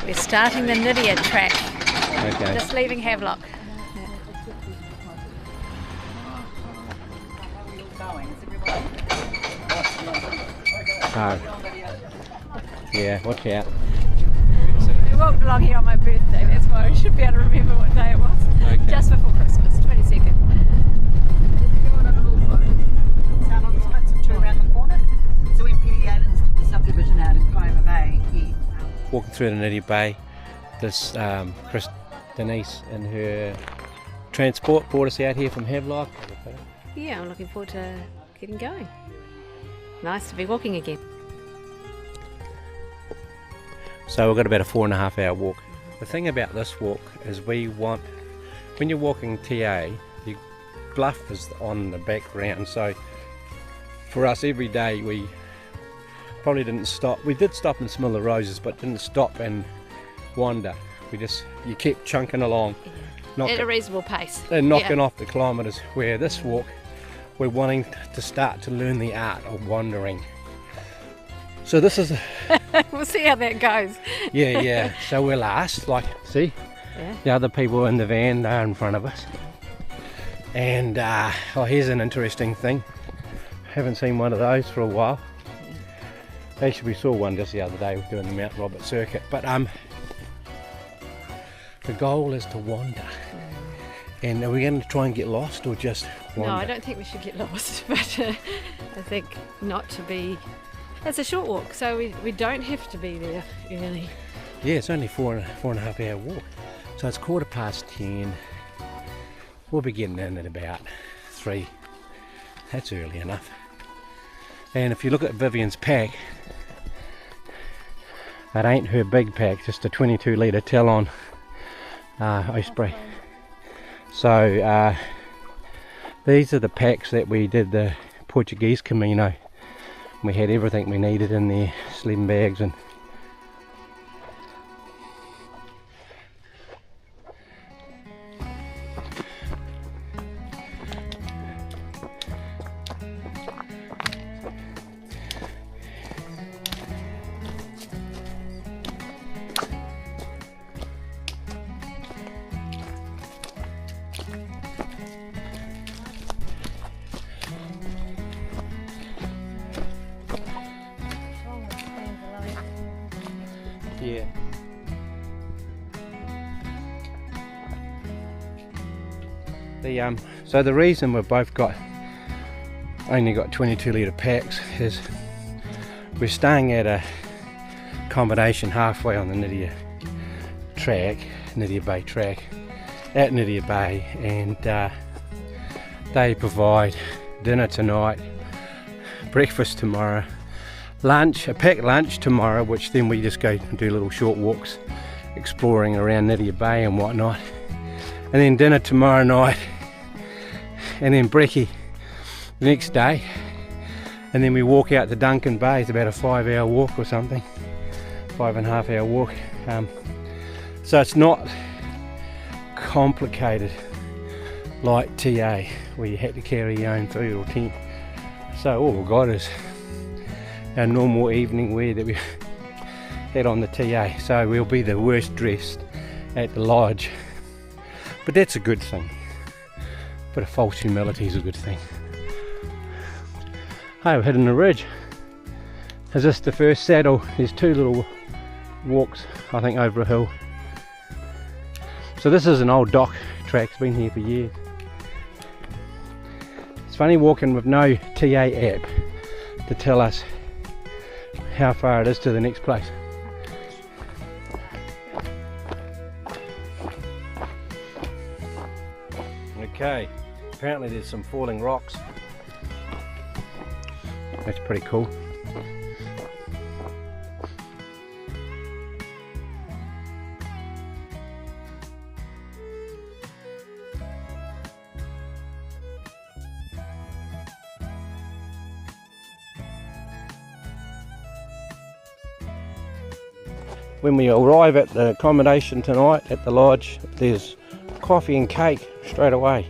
We're starting the Nydia Track. Okay. Just leaving Havelock. Oh. Yeah, watch out. We walked along here on my birthday, that's why I should be able to remember what day it was. Okay. Just before Christmas, 22nd. Around the corner. So when Penny Allen's did the subdivision out in Nydia Bay, Walking through the Nydia Bay, this Denise and her transport brought us out here from Havelock. Yeah, I'm looking forward to getting going. Nice to be walking again. So we've got about a 4.5 hour walk. The thing about this walk is when you're walking TA, the bluff is on the background, so for us every day we probably didn't stop. We did stop and smell the roses, but didn't stop and wander. You kept chunking along At a reasonable pace. and knocking off the kilometres, where this walk we're wanting to start to learn the art of wandering. So this is We'll see how that goes. yeah. So we're last, see? Yeah. The other people in the van are in front of us. And here's an interesting thing. Haven't seen one of those for a while. Actually, we saw one just the other day doing the Mount Robert circuit. But the goal is to wander. And are we going to try and get lost or just wander? No, I don't think we should get lost, but I think not to be. It's a short walk, so we don't have to be there early. Yeah, it's only 4.5 hour walk. So it's 10:15. We'll be getting in at about 3. That's early enough. And if you look at Vivian's pack, it ain't her big pack, just a 22 litre Talon Osprey. So these are the packs that we did the Portuguese Camino. We had everything we needed in there, slim bags and yeah. So the reason we've both only got 22 litre packs is we're staying at a accommodation halfway on the Nydia Bay track at Nydia Bay, and they provide dinner tonight, breakfast tomorrow, a packed lunch tomorrow, which then we just go and do little short walks exploring around Nydia Bay and whatnot, and then dinner tomorrow night, and then brekkie the next day, and then we walk out to Duncan Bay. It's about a 5 hour walk or something, 5.5 hour walk. So it's not complicated like TA where you had to carry your own food or tent. So all we've got is our normal evening wear that we had on the TA. So we'll be the worst dressed at the lodge, but that's a good thing. Bit of false humility is a good thing. Hey, we're hitting the ridge. Is this the first saddle? There's 2 little walks, I think, over a hill. So this is an old dock track, it's been here for years. It's funny walking with no TA app to tell us how far it is to the next place. Okay, apparently there's some falling rocks. That's pretty cool. When we arrive at the accommodation tonight at the lodge, there's coffee and cake straight away.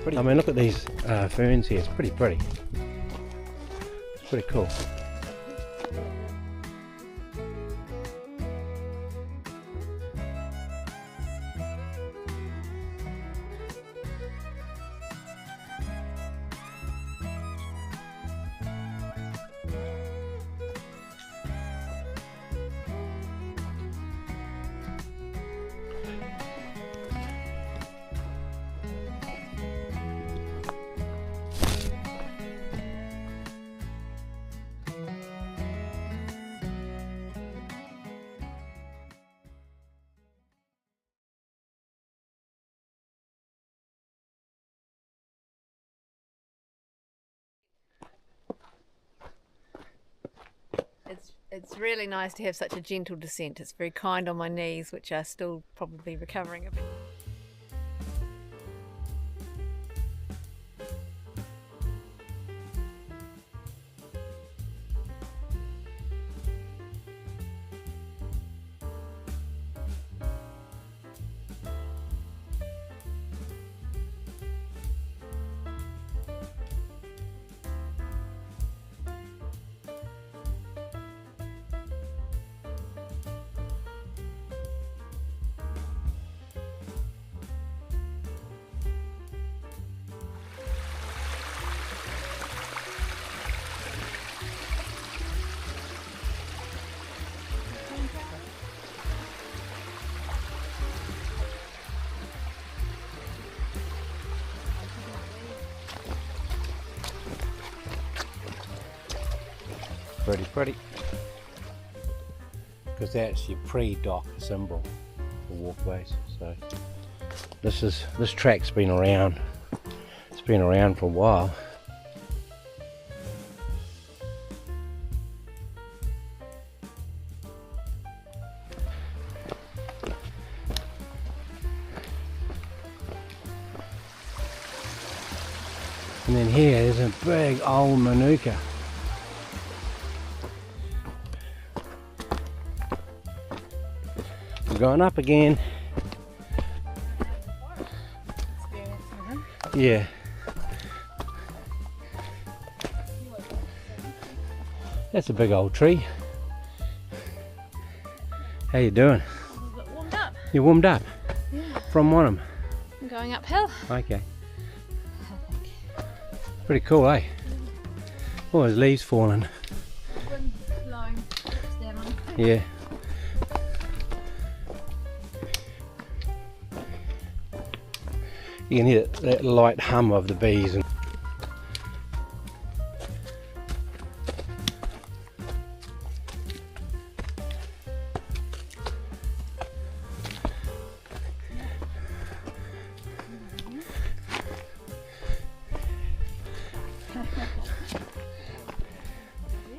I mean, look at these ferns here, it's pretty pretty. It's pretty cool. It's really nice to have such a gentle descent. It's very kind on my knees, which are still probably recovering a bit. Pretty. Because that's your pre-dock symbol for walkways. So this track's been around. It's been around for a while. And then here is a big old manuka. We're going up again. Yeah. That's a big old tree. How you doing? A bit warmed up. You warmed up? Yeah. From Wanham? I'm going uphill. Okay. Pretty cool, eh? Oh, there's leaves falling. Wind blowing. Yeah. You can hear that light hum of the bees. And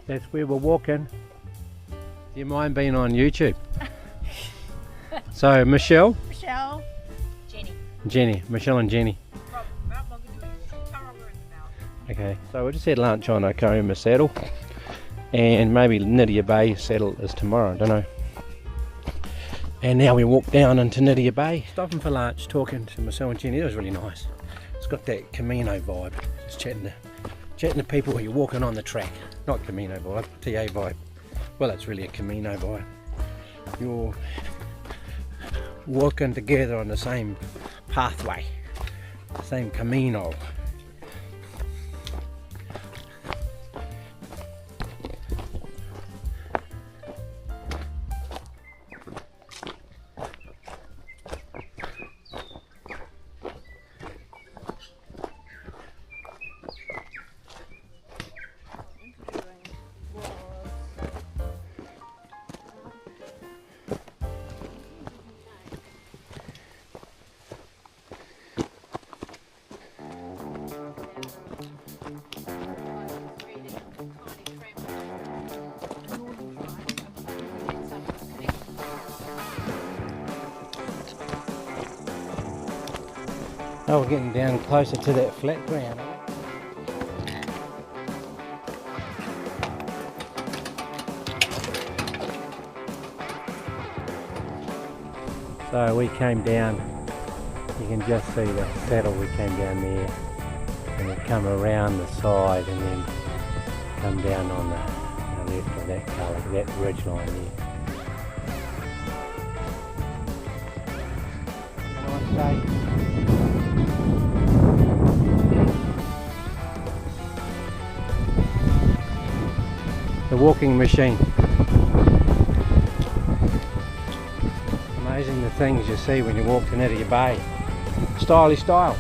that's where we're walking. Do you mind being on YouTube? So, Michelle? Michelle. Jenny. Michelle and Jenny. Okay, so we just had lunch on Okarima saddle. And maybe Nydia Bay saddle is tomorrow, I don't know. And now we walk down into Nydia Bay. Stopping for lunch, talking to Michelle and Jenny. It was really nice. It's got that Camino vibe. Just chatting to people while you're walking on the track. Not Camino vibe, TA vibe. Well, it's really a Camino vibe. You're walking together on the same pathway, same Camino. Oh, we're getting down closer to that flat ground. So we came down, you can just see the saddle, we came down there and we come around the side and then come down on the left of that colour, that ridge line there. Nice day. The walking machine. Amazing the things you see when you walk to Nydia Bay. Stylish style.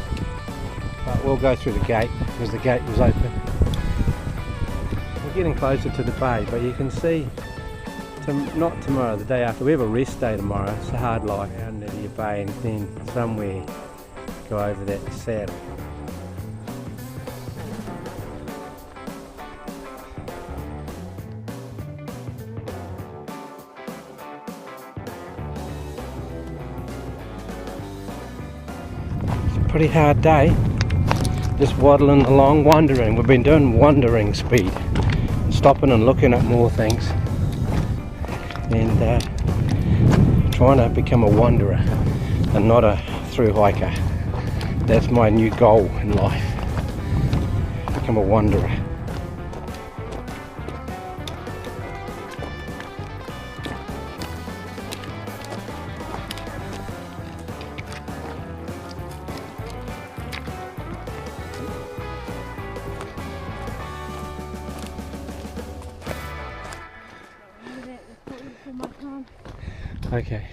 But we'll go through the gate because the gate was open. We're getting closer to the bay, but you can see, not tomorrow, the day after. We have a rest day tomorrow. It's a hard life out in Nydia Bay and then somewhere go over that saddle. pretty hard day. Just waddling along, wandering. We've been doing wandering speed, stopping and looking at more things, and trying to become a wanderer and not a through hiker. That's my new goal in life. Become a wanderer. Okay.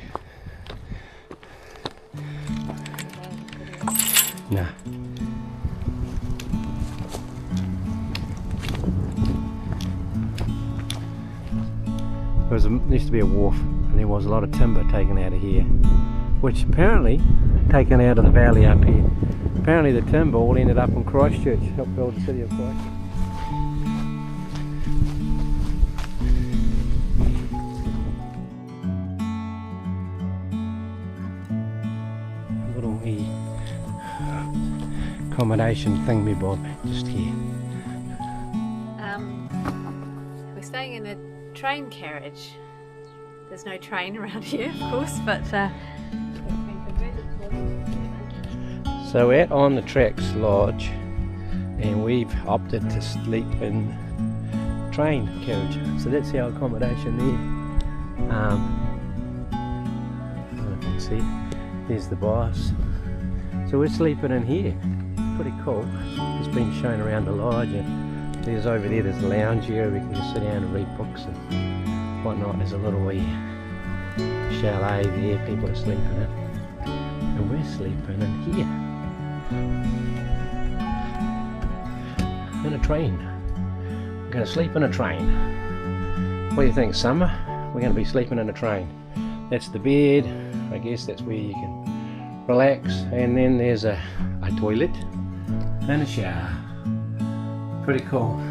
Nah. There used to be a wharf, and there was a lot of timber taken out of here, which apparently taken out of the valley up here. Apparently the timber all ended up in Christchurch, helped build the city of Christchurch. Accommodation thingy-bob just here. We're staying in a train carriage. There's no train around here, of course, but it's been converted to. So we're on the Tracks Lodge, and we've opted to sleep in train carriage. So that's our accommodation there. You can see there's the boss. So we're sleeping in here. Pretty cool. It's been shown around the lodge, and there's over there, there's a lounge area. We can just sit down and read books and whatnot. There's a little wee chalet there people are sleeping in, and we're sleeping in here in a train. We're going to sleep in a train. What do you think, Summer? We're going to be sleeping in a train. That's the bed. I guess that's where you can relax, and then there's a toilet and a shower. Pretty cool.